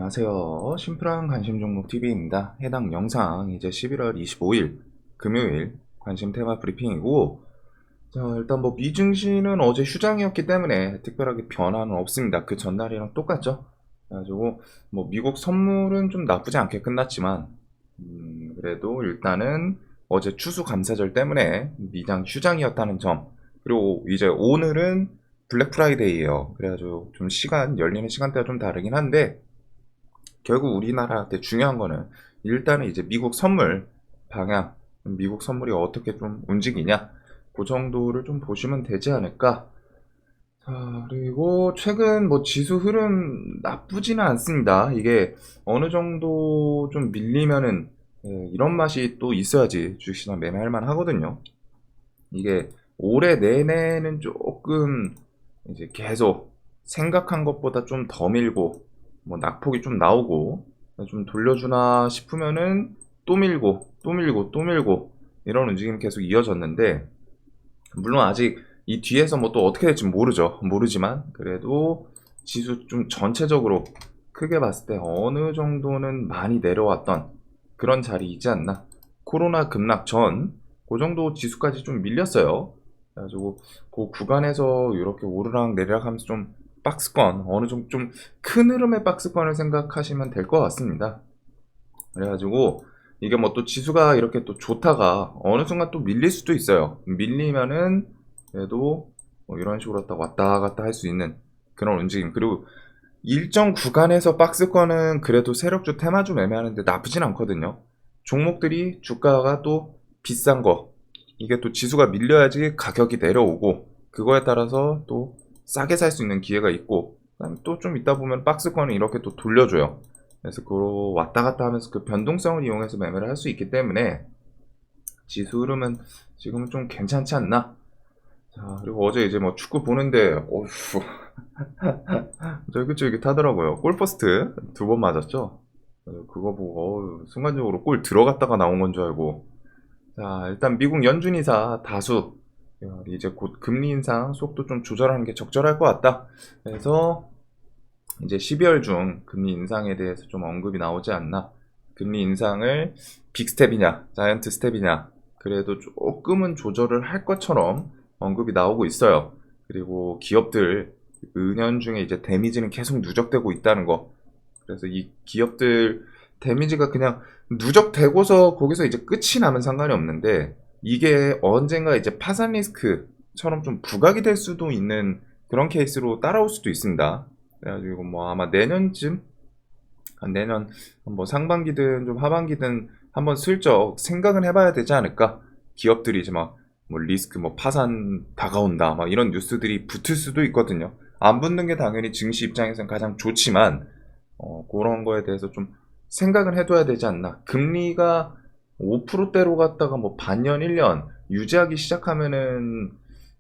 안녕하세요. 심플한 관심 종목 TV입니다. 해당 영상 이제 11월 25일 금요일 관심 테마 브리핑이고, 자, 일단 뭐 미증시는 어제 휴장이었기 때문에 특별하게 변화는 없습니다. 그 전날이랑 똑같죠. 그래가지고 뭐 미국 선물은 좀 나쁘지 않게 끝났지만, 그래도 일단은 어제 추수감사절 때문에 미장 휴장이었다는 점, 그리고 이제 오늘은 블랙 프라이데이예요. 그래가지고 좀 열리는 시간대가 좀 다르긴 한데, 결국 우리나라한테 중요한 거는 일단은 이제 미국 선물 방향, 미국 선물이 어떻게 좀 움직이냐, 그 정도를 좀 보시면 되지 않을까. 자, 그리고 최근 뭐 지수 흐름 나쁘지는 않습니다. 이게 어느 정도 좀 밀리면은, 이런 맛이 또 있어야지 주식시장 매매할 만 하거든요. 이게 올해 내내는 조금 이제 계속 생각한 것보다 좀 더 밀고, 뭐 낙폭이 좀 나오고 좀 돌려주나 싶으면은 또 밀고 또 밀고 또 밀고 이런 움직임이 계속 이어졌는데, 물론 아직 이 뒤에서 뭐 또 어떻게 될지 모르지만 그래도 지수 좀 전체적으로 크게 봤을 때 어느 정도는 많이 내려왔던 그런 자리이지 않나. 코로나 급락 전 그 정도 지수까지 좀 밀렸어요. 그래가지고 그 구간에서 이렇게 오르락 내리락 하면서 좀 박스권, 어느 정도 좀 큰 흐름의 박스권을 생각하시면 될 것 같습니다. 그래가지고 이게 뭐 또 지수가 이렇게 또 좋다가 어느 순간 또 밀릴 수도 있어요. 밀리면은 그래도 뭐 이런 식으로 왔다 갔다 할 수 있는 그런 움직임. 그리고 일정 구간에서 박스권은 그래도 세력주 테마주 매매하는데 나쁘진 않거든요. 종목들이 주가가 또 비싼 거, 이게 또 지수가 밀려야지 가격이 내려오고, 그거에 따라서 또 싸게 살 수 있는 기회가 있고, 또 좀 있다 보면 박스권을 이렇게 또 돌려줘요. 그래서 그 왔다 갔다 하면서 그 변동성을 이용해서 매매를 할 수 있기 때문에 지수 흐름은 지금은 좀 괜찮지 않나. 자, 그리고 어제 이제 뭐 축구 보는데 어휴, 쫄깃쫄깃하더라고요. 골포스트 2번 맞았죠. 그거 보고 순간적으로 골 들어갔다가 나온 건 줄 알고. 자, 일단 미국 연준 이사 다수, 이제 곧 금리 인상 속도 좀 조절하는 게 적절할 것 같다. 그래서 이제 12월 중 금리 인상에 대해서 좀 언급이 나오지 않나. 금리 인상을 빅스텝이냐, 자이언트 스텝이냐, 그래도 조금은 조절을 할 것처럼 언급이 나오고 있어요. 그리고 기업들 은연중에 이제 데미지는 계속 누적되고 있다는 거. 그래서 이 기업들 데미지가 그냥 누적되고서 거기서 이제 끝이 나면 상관이 없는데, 이게 언젠가 이제 파산 리스크처럼 좀 부각이 될 수도 있는 그런 케이스로 따라올 수도 있습니다. 그래가지고 뭐 아마 내년쯤, 내년 뭐 상반기든 좀 하반기든 한번 슬쩍 생각은 해봐야 되지 않을까. 기업들이 이제 막 뭐 리스크, 뭐 파산 다가온다 막 이런 뉴스들이 붙을 수도 있거든요. 안 붙는 게 당연히 증시 입장에서는 가장 좋지만, 그런 거에 대해서 좀 생각은 해둬야 되지 않나. 금리가 5%대로 갔다가 뭐 반년, 1년 유지하기 시작하면은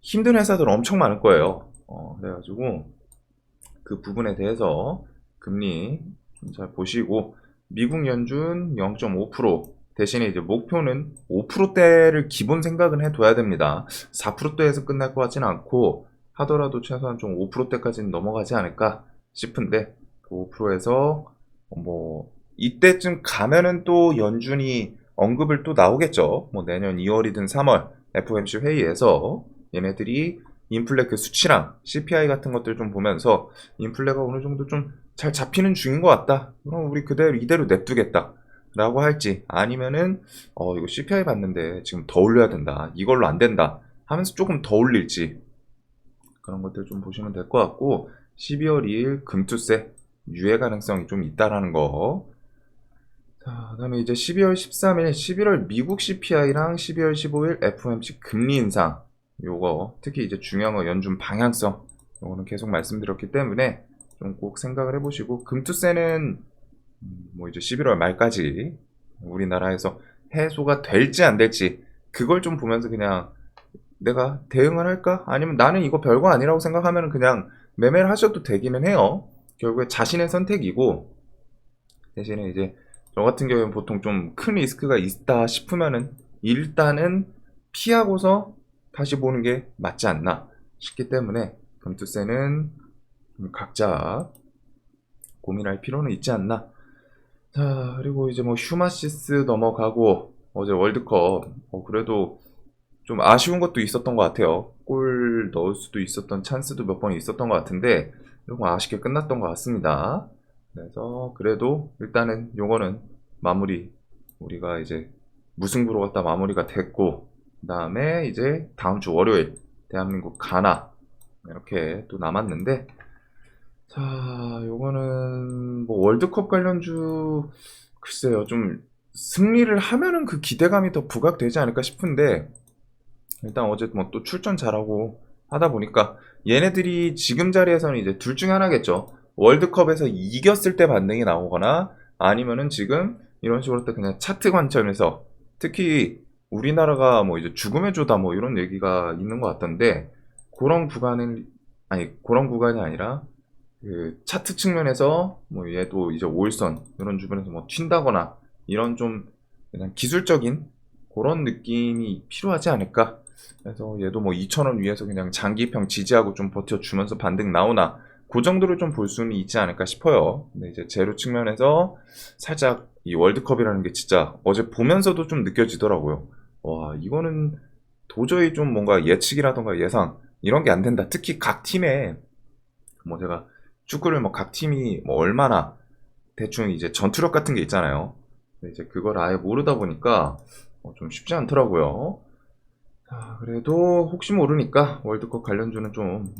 힘든 회사들 엄청 많을 거예요. 그래가지고 그 부분에 대해서 금리 좀 잘 보시고, 미국 연준 0.5% 대신에 이제 목표는 5%대를 기본 생각은 해둬야 됩니다. 4%대에서 끝날 것 같지는 않고, 하더라도 최소한 좀 5%대까지는 넘어가지 않을까 싶은데, 그 5%에서 뭐 이때쯤 가면은 또 연준이 언급을 또 나오겠죠. 뭐 내년 2월이든 3월 FOMC 회의에서 얘네들이 인플레 그 수치랑 CPI 같은 것들 좀 보면서 인플레가 어느 정도 좀 잘 잡히는 중인 것 같다. 그럼 우리 그대로 이대로 냅두겠다. 라고 할지, 아니면은 이거 CPI 봤는데 지금 더 올려야 된다. 이걸로 안 된다. 하면서 조금 더 올릴지, 그런 것들 좀 보시면 될 것 같고, 12월 2일 금투세 유예 가능성이 좀 있다라는 거. 자, 그다음에 이제 12월 13일 11월 미국 CPI랑 12월 15일 FOMC 금리 인상, 요거 특히 이제 중요한 거 연준 방향성, 요거는 계속 말씀드렸기 때문에 좀 꼭 생각을 해보시고, 금투세는 뭐 이제 11월 말까지 우리나라에서 해소가 될지 안 될지, 그걸 좀 보면서 그냥 내가 대응을 할까? 아니면 나는 이거 별거 아니라고 생각하면 그냥 매매를 하셔도 되기는 해요. 결국에 자신의 선택이고, 대신에 이제 저 같은 경우에는 보통 좀 큰 리스크가 있다 싶으면은 일단은 피하고서 다시 보는 게 맞지 않나 싶기 때문에, 금투세는 각자 고민할 필요는 있지 않나. 자, 그리고 이제 뭐 휴마시스 넘어가고 어제 월드컵 그래도 좀 아쉬운 것도 있었던 것 같아요. 골 넣을 수도 있었던 찬스도 몇 번 있었던 것 같은데 조금 아쉽게 끝났던 것 같습니다. 그래서 그래도 일단은 요거는 마무리, 우리가 이제 무승부로 갖다 마무리가 됐고, 그 다음에 이제 다음 주 월요일 대한민국 가나 이렇게 또 남았는데, 자, 요거는 뭐 월드컵 관련주, 글쎄요, 좀 승리를 하면은 그 기대감이 더 부각되지 않을까 싶은데, 일단 어제 뭐 또 출전 잘하고 하다 보니까 얘네들이 지금 자리에서는 이제 둘 중에 하나겠죠. 월드컵에서 이겼을 때 반등이 나오거나 아니면은 지금 이런 식으로 또 그냥 차트 관점에서, 특히 우리나라가 뭐 이제 죽음의 조다 뭐 이런 얘기가 있는 것 같던데, 그런 구간은, 아니 그런 구간이 아니라 그 차트 측면에서 뭐 얘도 이제 5일선 이런 주변에서 뭐 튄다거나 이런 좀 그냥 기술적인 그런 느낌이 필요하지 않을까. 그래서 얘도 뭐 2,000원 위에서 그냥 장기평 지지하고 좀 버텨주면서 반등 나오나, 그 정도를 좀 볼 수는 있지 않을까 싶어요. 근데 이제 제로 측면에서 살짝 이 월드컵이라는 게 진짜 어제 보면서도 좀 느껴지더라고요. 와, 이거는 도저히 좀 뭔가 예측이라던가 예상 이런 게 안 된다. 특히 각 팀에 뭐 제가 축구를 뭐 각 팀이 뭐 얼마나 대충 이제 전투력 같은 게 있잖아요. 근데 이제 그걸 아예 모르다 보니까 좀 쉽지 않더라고요. 자, 그래도 혹시 모르니까 월드컵 관련주는 좀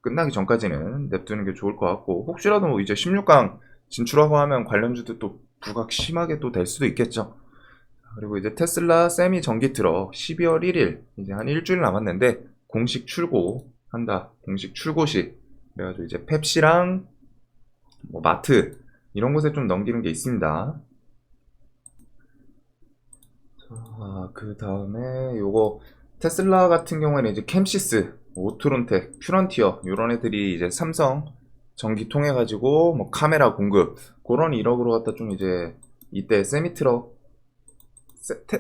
끝나기 전까지는 냅두는 게 좋을 것 같고, 혹시라도 뭐 이제 16강 진출하고 하면 관련주도 또 부각 심하게 또 될 수도 있겠죠. 그리고 이제 테슬라 세미 전기 트럭 12월 1일 이제 한 일주일 남았는데 공식 출고한다. 공식 출고식. 그래가지고 이제 펩시랑 뭐 마트 이런 곳에 좀 넘기는 게 있습니다. 그 다음에 요거 테슬라 같은 경우에는 이제 캠시스, 오토론텍, 퓨런티어 이런 애들이 이제 삼성 전기 통해 가지고 뭐 카메라 공급 그런 이력으로 갖다 좀 이제 이때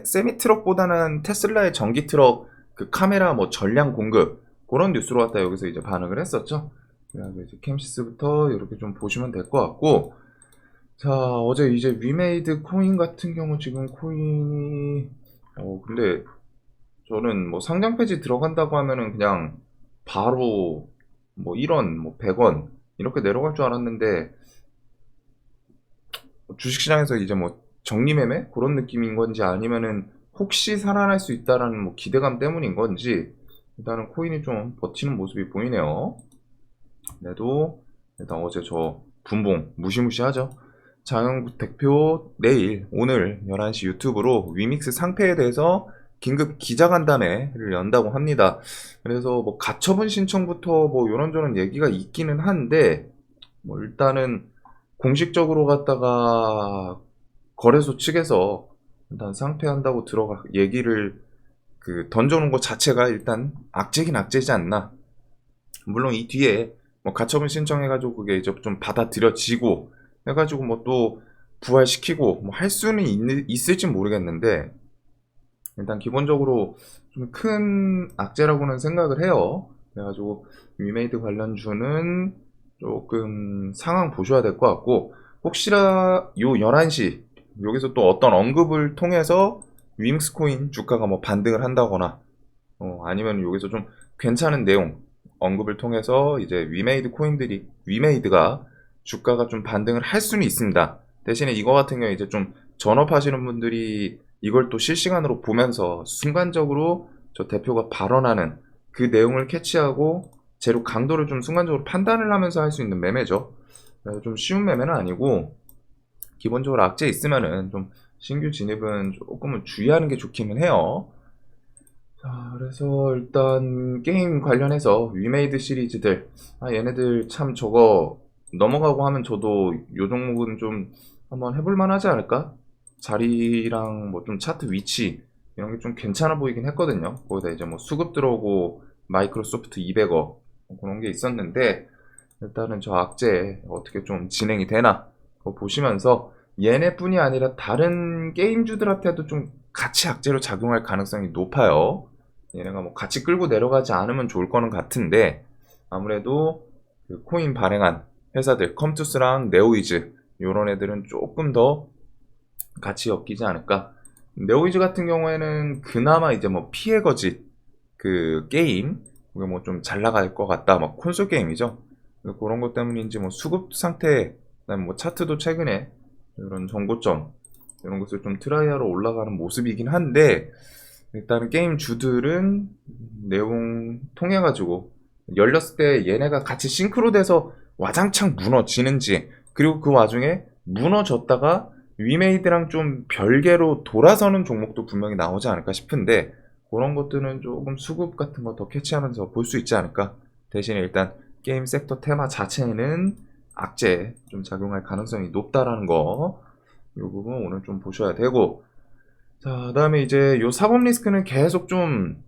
세미트럭보다는 테슬라의 전기 트럭 그 카메라 뭐 전량 공급 그런 뉴스로 갖다 여기서 이제 반응을 했었죠. 그래서 이제 캠시스부터 이렇게 좀 보시면 될 것 같고, 자, 어제 이제 위메이드 코인 같은 경우 지금 코인이 근데 저는 뭐 상장 페이지 들어간다고 하면은 그냥 바로 뭐 1원, 뭐 100원 이렇게 내려갈 줄 알았는데, 주식시장에서 이제 뭐 정리매매 그런 느낌인 건지 아니면은 혹시 살아날 수 있다라는 뭐 기대감 때문인 건지 일단은 코인이 좀 버티는 모습이 보이네요. 그래도 일단 어제 저 분봉 무시무시하죠. 장영국 대표 내일 오늘 11시 유튜브로 위믹스 상패에 대해서 긴급 기자간담회를 연다고 합니다. 그래서 뭐 가처분 신청부터 뭐 이런저런 얘기가 있기는 한데, 뭐 일단은 공식적으로 갖다가 거래소 측에서 일단 상패한다고 들어가 얘기를 그 던져놓은 것 자체가 일단 악재긴 악재지 않나. 물론 이 뒤에 뭐 가처분 신청해가지고 그게 이제 좀 받아들여지고 해가지고 뭐 또 부활시키고 뭐 할 수는 있을지 모르겠는데, 일단 기본적으로 좀 큰 악재라고는 생각을 해요. 그래가지고 위메이드 관련주는 조금 상황 보셔야 될 것 같고, 혹시나 요 11시 여기서 또 어떤 언급을 통해서 위믹스 코인 주가가 뭐 반등을 한다거나 아니면 여기서 좀 괜찮은 내용 언급을 통해서 이제 위메이드가 주가가 좀 반등을 할 수는 있습니다. 대신에 이거 같은 경우에 이제 좀 전업하시는 분들이 이걸 또 실시간으로 보면서 순간적으로 저 대표가 발언하는 그 내용을 캐치하고 재료 강도를 좀 순간적으로 판단을 하면서 할 수 있는 매매죠. 그래서 좀 쉬운 매매는 아니고, 기본적으로 악재 있으면은 좀 신규 진입은 조금은 주의하는 게 좋기는 해요. 자, 그래서 일단 게임 관련해서 위메이드 시리즈들, 얘네들 참 저거 넘어가고 하면 저도 요 종목은 좀 한번 해볼 만하지 않을까? 자리랑 뭐 좀 차트 위치 이런 게 좀 괜찮아 보이긴 했거든요. 거기다 이제 뭐 수급 들어오고 마이크로소프트 200억 그런 게 있었는데, 일단은 저 악재 어떻게 좀 진행이 되나 그거 보시면서 얘네뿐이 아니라 다른 게임주들한테도 좀 같이 악재로 작용할 가능성이 높아요. 얘네가 뭐 같이 끌고 내려가지 않으면 좋을 거는 같은데, 아무래도 그 코인 발행한 회사들, 컴투스랑 네오이즈 요런 애들은 조금 더 같이 엮이지 않을까. 네오이즈 같은 경우에는 그나마 이제 뭐 피해 거짓 그 게임 그게 뭐 좀 잘 나갈 것 같다. 막 콘솔 게임이죠. 그런 것 때문인지 뭐 수급 상태, 그다음에 뭐 차트도 최근에 이런 정고점 이런 것을 좀 트라이하러 올라가는 모습이긴 한데 일단은 게임 주들은 내용 통해 가지고 열렸을 때 얘네가 같이 싱크로돼서 와장창 무너지는지 그리고 그 와중에 무너졌다가 위메이드랑 좀 별개로 돌아서는 종목도 분명히 나오지 않을까 싶은데 그런 것들은 조금 수급 같은 거 더 캐치하면서 볼 수 있지 않을까. 대신에 일단 게임 섹터 테마 자체는 악재 좀 작용할 가능성이 높다라는 거, 이 부분 오늘 좀 보셔야 되고, 자, 그다음에 이제 요 사법 리스크는 계속 좀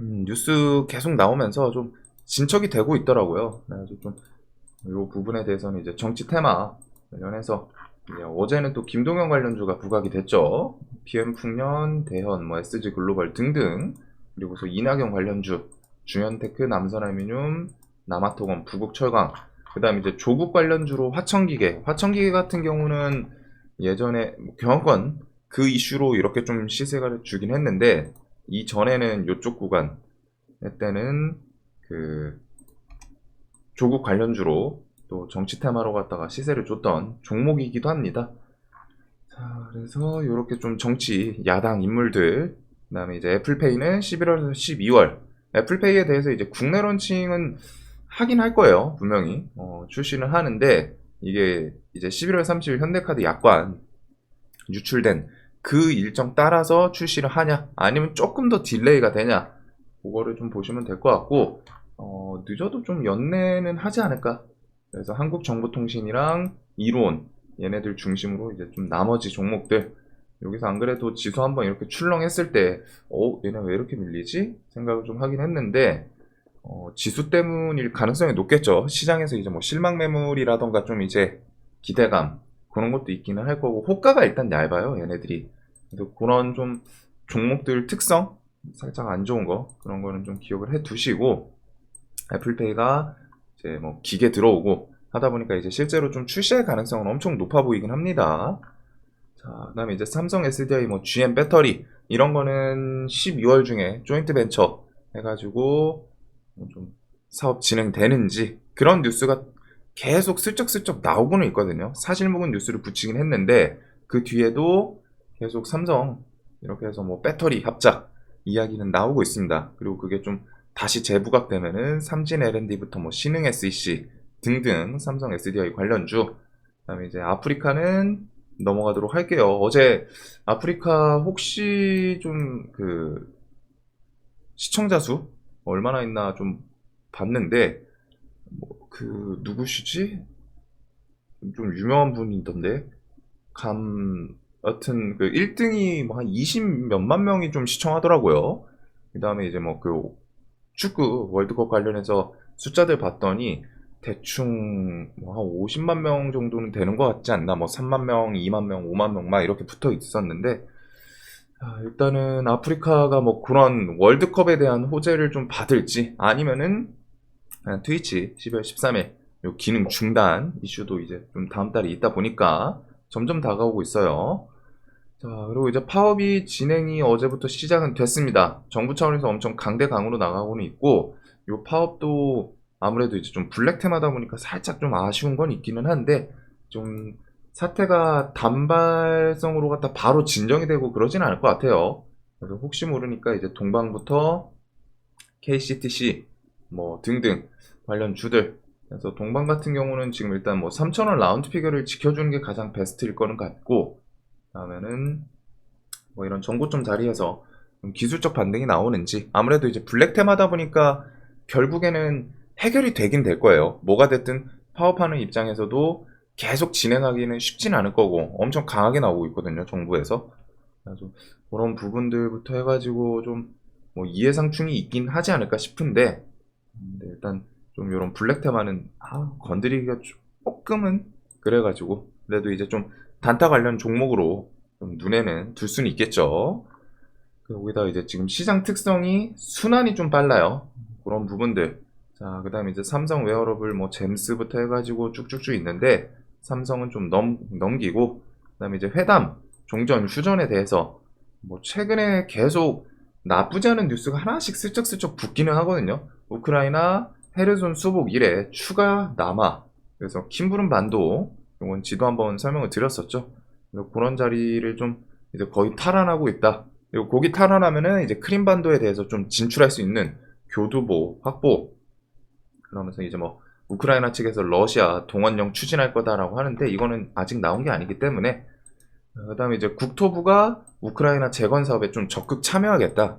뉴스 계속 나오면서 좀 진척이 되고 있더라고요. 그래서 좀 요 부분에 대해서는 이제 정치 테마 관련해서 이제 어제는 또 김동연 관련주가 부각이 됐죠. PM 풍년, 대현, 뭐 SG 글로벌 등등, 그리고서 이낙연 관련주, 중현테크, 남선알미늄, 남아토건, 부국철강, 그다음 이제 조국 관련주로 화천기계, 화천기계 같은 경우는 예전에 뭐 경영권 그 이슈로 이렇게 좀 시세가 주긴 했는데 이전에는 요쪽 구간 때는 그 조국 관련주로 또 정치 테마로 갖다가 시세를 줬던 종목이기도 합니다. 자, 그래서 이렇게 좀 정치 야당 인물들, 그다음에 이제 애플페이는 11월에서 12월. 애플페이에 대해서 이제 국내 런칭은 하긴 할 거예요, 분명히. 출시는 하는데 이게 이제 11월 30일 현대카드 약관 유출된 그 일정 따라서 출시를 하냐, 아니면 조금 더 딜레이가 되냐, 그거를 좀 보시면 될 것 같고, 늦어도 좀 연내는 하지 않을까. 그래서 한국정보통신이랑 이론 얘네들 중심으로 이제 좀 나머지 종목들 여기서 안 그래도 지수 한번 이렇게 출렁했을 때, 얘네 왜 이렇게 밀리지? 생각을 좀 하긴 했는데, 지수 때문일 가능성이 높겠죠. 시장에서 이제 뭐 실망 매물이라던가 좀 이제 기대감 그런 것도 있기는 할 거고, 호가가 일단 얇아요, 얘네들이. 그래서 그런 좀 종목들 특성 살짝 안 좋은 거 그런 거는 좀 기억을 해 두시고, 애플페이가 이제 뭐 기계 들어오고 하다 보니까 이제 실제로 좀 출시할 가능성은 엄청 높아 보이긴 합니다. 자, 그다음에 이제 삼성 SDI 뭐 GM 배터리 이런 거는 12월 중에 조인트 벤처 해가지고 좀 사업 진행되는지 그런 뉴스가 계속 슬쩍슬쩍 나오고는 있거든요. 사실 묵은 뉴스를 붙이긴 했는데 그 뒤에도 계속 삼성 이렇게 해서 뭐 배터리 합작 이야기는 나오고 있습니다. 그리고 그게 좀 다시 재부각되면은 삼진 L&D부터 뭐 신흥 SEC 등등 삼성 SDI 관련주, 그다음에 이제 아프리카는 넘어가도록 할게요. 어제 아프리카 혹시 좀 그 시청자 수 얼마나 있나 좀 봤는데 뭐 그 누구시지? 좀 유명한 분이던데 여튼 그 1등이 뭐 한 20 몇만 명이 좀 시청하더라고요. 그다음에 이제 뭐 그 축구 월드컵 관련해서 숫자들 봤더니 대충 뭐 한 50만 명 정도는 되는 것 같지 않나? 뭐 3만 명, 2만 명, 5만 명 막 이렇게 붙어 있었는데, 일단은 아프리카가 뭐 그런 월드컵에 대한 호재를 좀 받을지 아니면은 그냥 트위치 12월 13일 요 기능 중단 이슈도 이제 좀 다음 달에 있다 보니까 점점 다가오고 있어요. 자, 그리고 이제 파업이 진행이 어제부터 시작은 됐습니다. 정부 차원에서 엄청 강대강으로 나가고는 있고, 요 파업도 아무래도 이제 좀 블랙 테마다 보니까 살짝 좀 아쉬운 건 있기는 한데, 좀 사태가 단발성으로 갖다 바로 진정이 되고 그러진 않을 것 같아요. 그래서 혹시 모르니까 이제 동방부터 KCTC 뭐 등등 관련 주들, 그래서 동방 같은 경우는 지금 일단 뭐 3,000원 라운드 피겨를 지켜주는 게 가장 베스트일 거는 같고, 다음에는 뭐 이런 정고점 자리에서 좀 기술적 반등이 나오는지, 아무래도 이제 블랙 테마다 보니까 결국에는 해결이 되긴 될 거예요. 뭐가 됐든 파업하는 입장에서도 계속 진행하기는 쉽진 않을 거고 엄청 강하게 나오고 있거든요, 정부에서. 그래서 그런 부분들부터 해가지고 좀 뭐 이해상충이 있긴 하지 않을까 싶은데, 근데 일단 좀 이런 블랙 테마는 건드리기가 조금은 그래가지고 그래도 이제 좀 단타 관련 종목으로 좀 눈에는 둘 수는 있겠죠. 거기다 이제 지금 시장 특성이 순환이 좀 빨라요. 그런 부분들 자, 그 다음에 이제 삼성 웨어러블 뭐 잼스부터 해가지고 쭉쭉쭉 있는데, 삼성은 좀 넘기고, 그 다음에 이제 회담, 종전, 휴전에 대해서 뭐 최근에 계속 나쁘지 않은 뉴스가 하나씩 슬쩍슬쩍 붙기는 하거든요. 우크라이나 헤르손 수복 이래 추가 남아. 그래서 킴부른 반도, 이건 지도 한번 설명을 드렸었죠. 그래서 그런 자리를 좀 이제 거의 탈환하고 있다. 그리고 거기 탈환하면은 이제 크림반도에 대해서 좀 진출할 수 있는 교두보 확보. 그러면서 이제 뭐 우크라이나 측에서 러시아 동원령 추진할 거다라고 하는데, 이거는 아직 나온 게 아니기 때문에. 그다음에 이제 국토부가 우크라이나 재건 사업에 좀 적극 참여하겠다.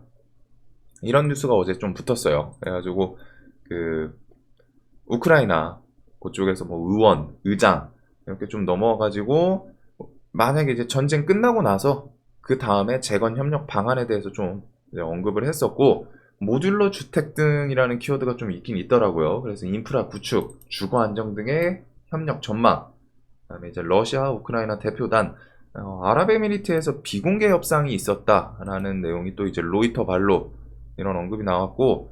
이런 뉴스가 어제 좀 붙었어요. 그래가지고 그 우크라이나 그쪽에서 뭐 의원, 의장 이렇게 좀 넘어가지고, 만약에 이제 전쟁 끝나고 나서 그 다음에 재건 협력 방안에 대해서 좀 이제 언급을 했었고, 모듈러 주택 등이라는 키워드가 좀 있긴 있더라고요. 그래서 인프라 구축, 주거 안정 등의 협력 전망, 그다음에 이제 러시아, 우크라이나 대표단, 아랍에미리트에서 비공개 협상이 있었다라는 내용이 또 이제 로이터 발로 이런 언급이 나왔고,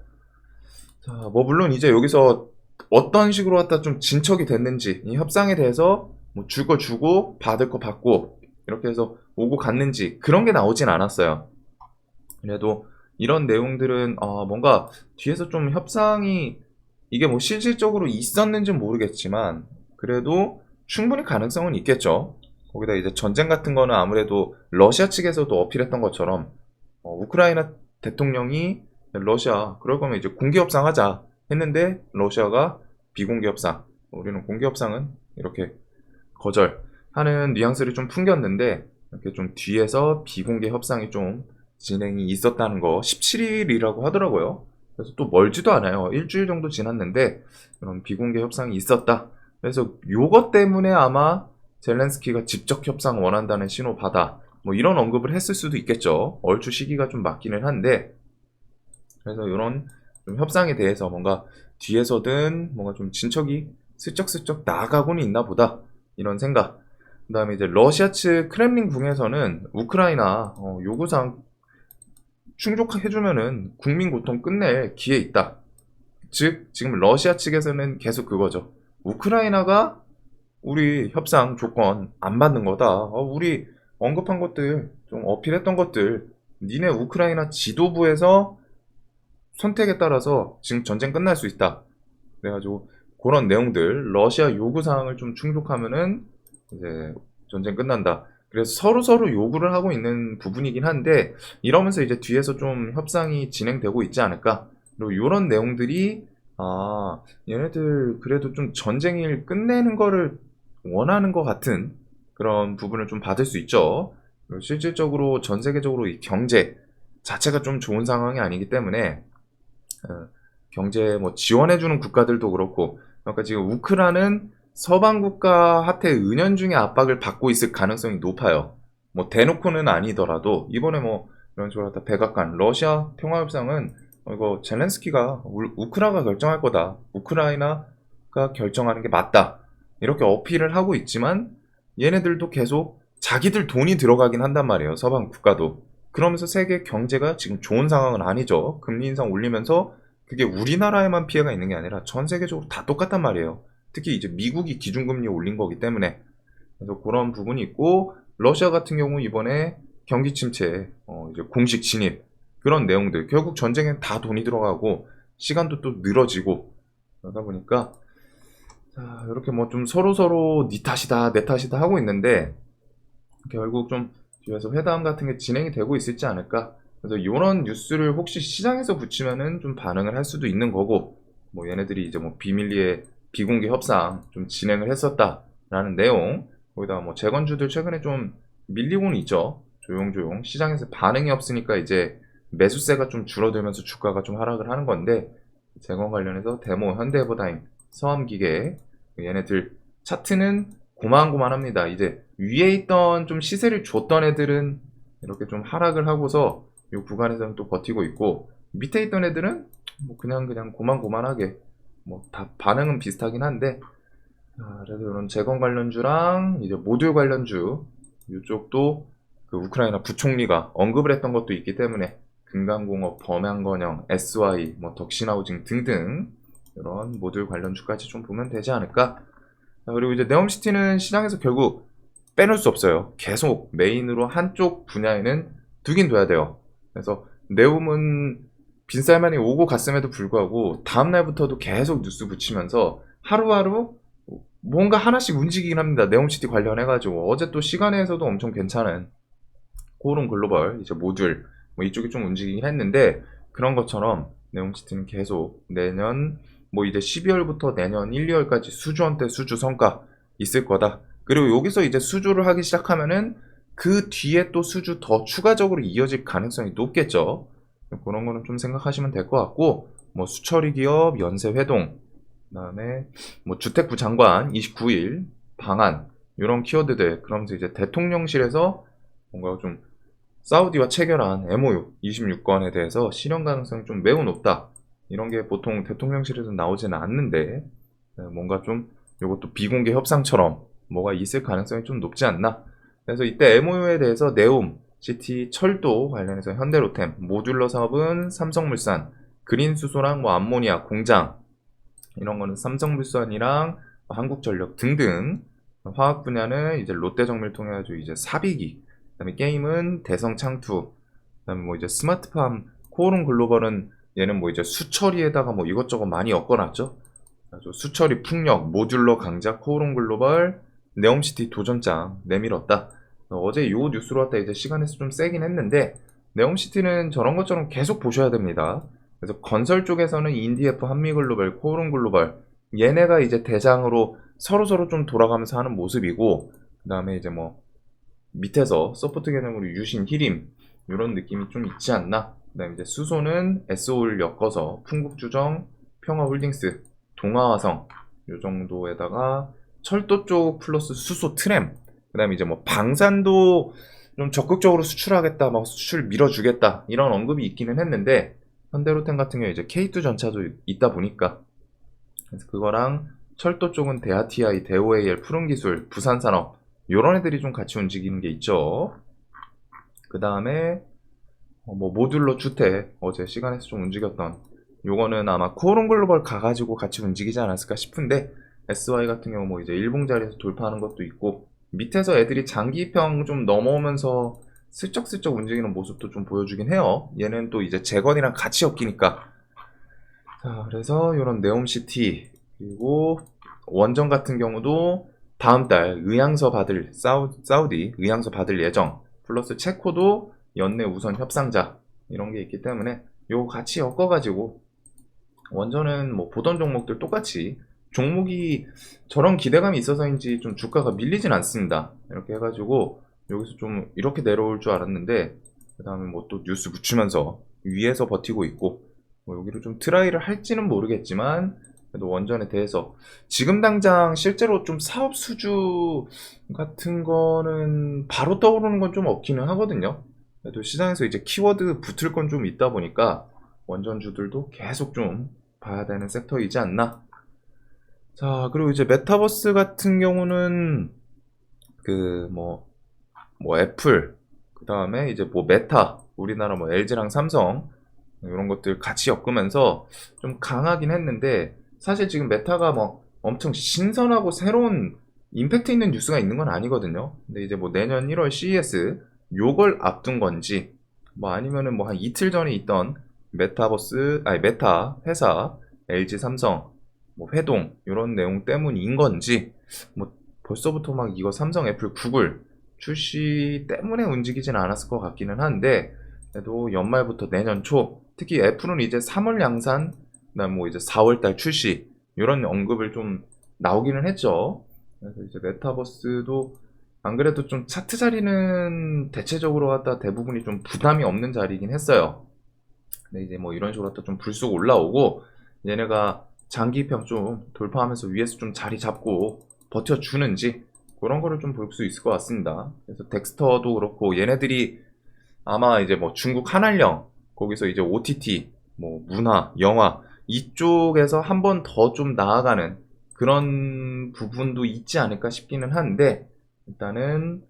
자, 뭐 물론 이제 여기서 어떤 식으로 갖다 좀 진척이 됐는지, 이 협상에 대해서 뭐 줄 거 주고 받을 거 받고 이렇게 해서 오고 갔는지 그런 게 나오진 않았어요. 그래도 이런 내용들은 뭔가 뒤에서 좀 협상이 이게 뭐 실질적으로 있었는지는 모르겠지만, 그래도 충분히 가능성은 있겠죠. 거기다 이제 전쟁 같은 거는 아무래도 러시아 측에서도 어필했던 것처럼, 우크라이나 대통령이 러시아 그럴 거면 이제 공개 협상하자 했는데, 러시아가 비공개 협상, 우리는 공개 협상은 이렇게 거절하는 뉘앙스를 좀 풍겼는데, 이렇게 좀 뒤에서 비공개 협상이 좀 진행이 있었다는 거 17일이라고 하더라고요. 그래서 또 멀지도 않아요. 일주일 정도 지났는데 그런 비공개 협상이 있었다. 그래서 요것 때문에 아마 젤렌스키가 직접 협상 원한다는 신호 받아, 뭐 이런 언급을 했을 수도 있겠죠. 얼추 시기가 좀 맞기는 한데, 그래서 이런 좀 협상에 대해서 뭔가 뒤에서든 뭔가 좀 진척이 슬쩍슬쩍 나아가고는 있나 보다, 이런 생각. 그 다음에 이제 러시아 측 크렘린궁에서는 우크라이나 요구사항 충족해주면은 국민 고통 끝낼 기회 있다. 즉 지금 러시아 측에서는 계속 그거죠. 우크라이나가 우리 협상 조건 안 받는 거다. 우리 언급한 것들, 좀 어필했던 것들, 니네 우크라이나 지도부에서 선택에 따라서 지금 전쟁 끝날 수 있다. 그래가지고 그런 내용들, 러시아 요구 사항을 좀 충족하면은 이제 전쟁 끝난다. 그래서 서로 요구를 하고 있는 부분이긴 한데, 이러면서 이제 뒤에서 좀 협상이 진행되고 있지 않을까. 그리고 이런 내용들이, 얘네들 그래도 좀 전쟁을 끝내는 거를 원하는 것 같은 그런 부분을 좀 받을 수 있죠. 그리고 실질적으로 전 세계적으로 이 경제 자체가 좀 좋은 상황이 아니기 때문에, 경제 뭐 지원해주는 국가들도 그렇고, 그러니까 지금 우크라는 서방 국가한테 은연중에 압박을 받고 있을 가능성이 높아요. 뭐 대놓고는 아니더라도 이번에 뭐 이런 식으로 다 백악관 러시아 평화협상은 이거 젤렌스키가 우크라가 결정할 거다, 우크라이나가 결정하는 게 맞다, 이렇게 어필을 하고 있지만, 얘네들도 계속 자기들 돈이 들어가긴 한단 말이에요, 서방 국가도. 그러면서 세계 경제가 지금 좋은 상황은 아니죠. 금리 인상 올리면서 그게 우리나라에만 피해가 있는 게 아니라 전 세계적으로 다 똑같단 말이에요. 특히 이제 미국이 기준금리 올린 거기 때문에. 그래서 그런 부분이 있고, 러시아 같은 경우 이번에 경기 침체, 이제 공식 진입, 그런 내용들, 결국 전쟁엔 다 돈이 들어가고 시간도 또 늘어지고, 그러다 보니까 자, 이렇게 뭐 좀 서로 니 탓이다 내 탓이다 하고 있는데, 결국 좀 뒤에서 회담 같은 게 진행이 되고 있을지 않을까. 그래서 이런 뉴스를 혹시 시장에서 붙이면은 좀 반응을 할 수도 있는 거고, 뭐 얘네들이 이제 뭐 비밀리에 비공개 협상 좀 진행을 했었다라는 내용, 거기다가 뭐 재건주들 최근에 좀 밀리고는 있죠. 조용조용 시장에서 반응이 없으니까 이제 매수세가 좀 줄어들면서 주가가 좀 하락을 하는 건데, 재건 관련해서 데모, 현대해버다임, 서암기계, 얘네들 차트는 고만고만합니다. 이제 위에 있던 좀 시세를 줬던 애들은 이렇게 좀 하락을 하고서 이 구간에서는 또 버티고 있고, 밑에 있던 애들은 뭐 그냥 고만고만하게 뭐 다 반응은 비슷하긴 한데, 그래서 이런 재건 관련주랑 이제 모듈 관련주, 이쪽도 그 우크라이나 부총리가 언급을 했던 것도 있기 때문에 금강공업, 범양건영, SY, 뭐 덕신하우징 등등 이런 모듈 관련주까지 좀 보면 되지 않을까. 자, 그리고 이제 네옴시티는 시장에서 결국 빼놓을 수 없어요. 계속 메인으로 한쪽 분야에는 두긴 둬야 돼요. 그래서 네옴은 빈살만이 오고 갔음에도 불구하고 다음날부터도 계속 뉴스 붙이면서 하루하루 뭔가 하나씩 움직이긴 합니다. 네옴시티 관련해가지고 어제 또 시간에서도 엄청 괜찮은 코오롱 글로벌 이제 모듈 뭐 이쪽이 좀 움직이긴 했는데, 그런 것처럼 네옴시티는 계속 내년 뭐 이제 12월부터 내년 1, 2월까지 수주원대 수주 성과 있을 거다. 그리고 여기서 이제 수주를 하기 시작하면은 그 뒤에 또 수주 더 추가적으로 이어질 가능성이 높겠죠. 그런 거는 좀 생각하시면 될 것 같고, 뭐 수처리 기업 연쇄 회동, 그다음에 뭐 주택부 장관 29일 방한, 이런 키워드들. 그러면서 이제 대통령실에서 뭔가 좀 사우디와 체결한 MOU 26건에 대해서 실현 가능성이 좀 매우 높다. 이런 게 보통 대통령실에서 나오지는 않는데, 뭔가 좀 이것도 비공개 협상처럼 뭐가 있을 가능성이 좀 높지 않나. 그래서 이때 MOU에 대해서 네옴, 시티, 철도 관련해서 현대로템, 모듈러 사업은 삼성물산, 그린수소랑 뭐 암모니아 공장, 이런 거는 삼성물산이랑 한국전력 등등. 화학 분야는 이제 롯데정밀 통해 가지고 이제 사비기, 그다음에 게임은 대성창투, 그다음에 뭐 이제 스마트팜, 코오롱 글로벌은 얘는 뭐 이제 수처리에다가 뭐 이것저것 많이 엮어놨죠. 그래서 수처리 풍력, 모듈러 강자, 코오롱 글로벌, 네옴시티 도전장 내밀었다. 어제 요 뉴스로 왔다 이제 시간에서 좀 세긴 했는데, 네옴시티는 저런 것처럼 계속 보셔야 됩니다. 그래서 건설 쪽에서는 인디에프, 한미글로벌, 코오롱 글로벌, 얘네가 이제 대장으로 서로서로 좀 돌아가면서 하는 모습이고, 그 다음에 이제 뭐 밑에서 서포트 개념으로 유신, 히림 이런 느낌이 좀 있지 않나. 그 다음에 이제 수소는 SO를 엮어서 풍국주정, 평화홀딩스, 동아화성 요 정도에다가 철도 쪽 플러스 수소 트램, 그 다음에 이제 뭐 방산도 좀 적극적으로 수출하겠다, 막 수출 밀어주겠다 이런 언급이 있기는 했는데, 현대로템 같은 경우에 이제 K2 전차도 있다 보니까, 그래서 그거랑 철도 쪽은 대하TI, 대오AL, 푸른기술, 부산산업 요런 애들이 좀 같이 움직이는 게 있죠. 그 다음에 뭐 모듈러 주택 어제 시간에서 좀 움직였던 요거는 아마 코오롱 글로벌 가가지고 같이 움직이지 않았을까 싶은데, SY 같은 경우 뭐 이제 일봉 자리에서 돌파하는 것도 있고, 밑에서 애들이 장기평 좀 넘어오면서 슬쩍슬쩍 움직이는 모습도 좀 보여주긴 해요. 얘는 또 이제 재건이랑 같이 엮이니까. 자, 그래서 이런 네옴시티, 그리고 원전 같은 경우도 다음 달 의향서 받을 사우디 의향서 받을 예정, 플러스 체코도 연내 우선 협상자 이런 게 있기 때문에 요거 같이 엮어가지고, 원전은 뭐 보던 종목들 똑같이 종목이 저런 기대감이 있어서인지 좀 주가가 밀리진 않습니다. 이렇게 해가지고 여기서 좀 이렇게 내려올 줄 알았는데, 그 다음에 뭐 또 뉴스 붙이면서 위에서 버티고 있고, 뭐 여기를 좀 트라이를 할지는 모르겠지만, 그래도 원전에 대해서 지금 당장 실제로 좀 사업 수주 같은 거는 바로 떠오르는 건 좀 없기는 하거든요. 그래도 시장에서 이제 키워드 붙을 건 좀 있다 보니까 원전주들도 계속 좀 봐야 되는 섹터이지 않나. 자, 그리고 이제 메타버스 같은 경우는 그 뭐 애플, 그 다음에 이제 뭐 메타, 우리나라 뭐 LG랑 삼성 이런 것들 같이 엮으면서 좀 강하긴 했는데, 사실 지금 메타가 뭐 엄청 신선하고 새로운 임팩트 있는 뉴스가 있는 건 아니거든요. 근데 이제 뭐 내년 1월 CES 요걸 앞둔 건지, 뭐 아니면은 뭐 한 이틀 전에 있던 메타버스 아니 메타 회사 LG 삼성 뭐 회동 이런 내용 때문인 건지, 뭐 벌써부터 막 이거 삼성, 애플, 구글 출시 때문에 움직이진 않았을 것 같기는 한데, 그래도 연말부터 내년 초, 특히 애플은 이제 3월 양산, 그다음 뭐 이제 4월 달 출시 이런 언급을 좀 나오기는 했죠. 그래서 이제 메타버스도 안 그래도 좀 차트 자리는 대체적으로 갖다 대부분이 좀 부담이 없는 자리이긴 했어요. 근데 이제 뭐 이런 식으로 갖다 좀 불쑥 올라오고, 얘네가 장기평 좀 돌파하면서 위에서 좀 자리 잡고 버텨주는지, 그런 거를 좀 볼 수 있을 것 같습니다. 그래서 덱스터도 그렇고 얘네들이 아마 이제 뭐 중국 한알령 거기서 이제 OTT 뭐 문화 영화 이쪽에서 한 번 더 좀 나아가는 그런 부분도 있지 않을까 싶기는 한데, 일단은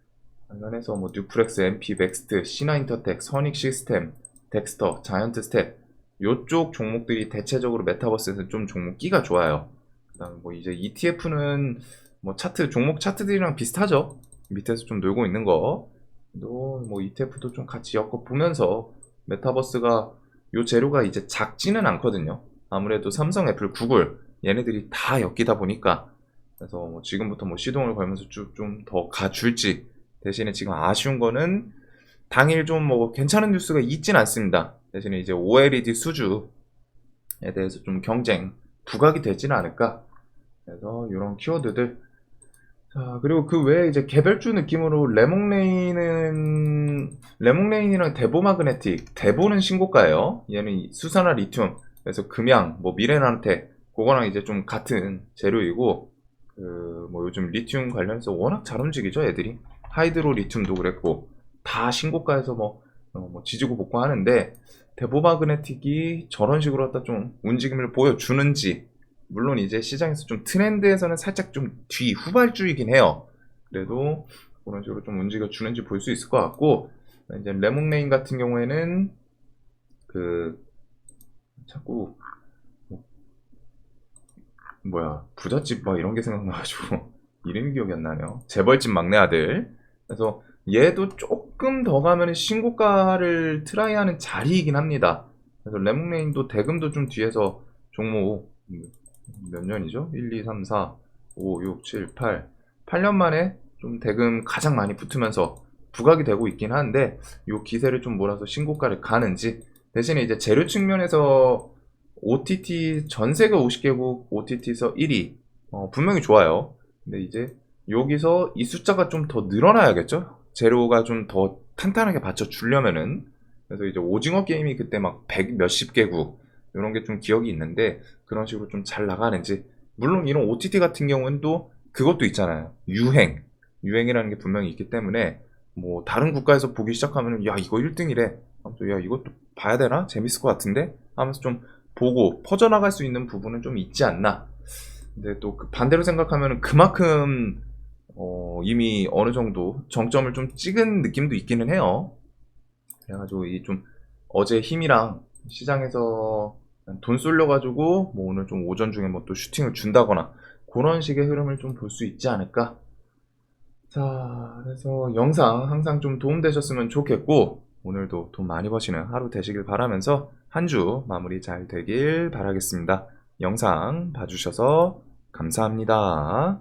관련해서 뭐 뉴프렉스, MP, 맥스트, 시나인터텍, 선익 시스템, 덱스터, 자이언트 스텝 요쪽 종목들이 대체적으로 메타버스에서 좀 종목 끼가 좋아요. 그다음에 뭐 이제 ETF는 뭐 차트 종목 차트들이랑 비슷하죠. 밑에서 좀 놀고 있는 거. 뭐 ETF도 좀 같이 엮어 보면서 메타버스가 요 재료가 이제 작지는 않거든요. 아무래도 삼성, 애플, 구글 얘네들이 다 엮이다 보니까 그래서 뭐 지금부터 뭐 시동을 걸면서 쭉 좀 더 가줄지 대신에 지금 아쉬운 거는 당일 좀 뭐 괜찮은 뉴스가 있진 않습니다. 대신에 이제 OLED 수주에 대해서 좀 경쟁 부각이 되지는 않을까. 그래서 이런 키워드들. 자, 그리고 그 외에 이제 개별주 느낌으로 레몽레인이랑 데보마그네틱. 데보는 신고가예요. 얘는 수산화 리튬. 그래서 금양, 뭐 미래나노텍 그거랑 이제 좀 같은 재료이고 그 뭐 요즘 리튬 관련해서 워낙 잘 움직이죠, 애들이. 하이드로 리튬도 그랬고 다 신고가에서 뭐 지지고 볶고하는데 데보마그네틱이 저런 식으로 갖다 좀 움직임을 보여주는지 물론 이제 시장에서 좀 트렌드에서는 살짝 좀 뒤 후발주이긴 해요. 그래도 그런 식으로 좀 움직여 주는지 볼 수 있을 것 같고 이제 레몽레인 같은 경우에는 그 자꾸 뭐야 부잣집 막 이런 게 생각나가지고 이름이 기억이 안 나네요. 재벌집 막내 아들. 그래서 얘도 조금 더 가면 신고가를 트라이하는 자리이긴 합니다. 그래서 레몽레인도 대금도 좀 뒤에서 종목 몇 년이죠? 1, 2, 3, 4, 5, 6, 7, 8 8년 만에 좀 대금 가장 많이 붙으면서 부각이 되고 있긴 한데 요 기세를 좀 몰아서 신고가를 가는지 대신에 이제 재료 측면에서 OTT 전 세계 50개국 OTT에서 1위 분명히 좋아요. 근데 이제 여기서 이 숫자가 좀 더 늘어나야겠죠? 재료가 좀 더 탄탄하게 받쳐주려면은 그래서 이제 오징어 게임이 그때 막 100 몇십 개국 이런 게 좀 기억이 있는데 그런 식으로 좀 잘 나가는지 물론 이런 OTT 같은 경우는 또 그것도 있잖아요. 유행이라는 게 분명히 있기 때문에 뭐 다른 국가에서 보기 시작하면은 야 이거 1등이래. 아무튼 야 이것도 봐야 되나? 재밌을 것 같은데? 하면서 좀 보고 퍼져나갈 수 있는 부분은 좀 있지 않나. 근데 또 그 반대로 생각하면 그만큼 이미 어느 정도 정점을 좀 찍은 느낌도 있기는 해요. 그래가지고 이 좀 어제 힘이랑 시장에서 돈 쏠려가지고 뭐 오늘 좀 오전 중에 뭐 또 슈팅을 준다거나 그런 식의 흐름을 좀 볼 수 있지 않을까. 자, 그래서 영상 항상 좀 도움되셨으면 좋겠고 오늘도 돈 많이 버시는 하루 되시길 바라면서 한 주 마무리 잘 되길 바라겠습니다. 영상 봐주셔서 감사합니다.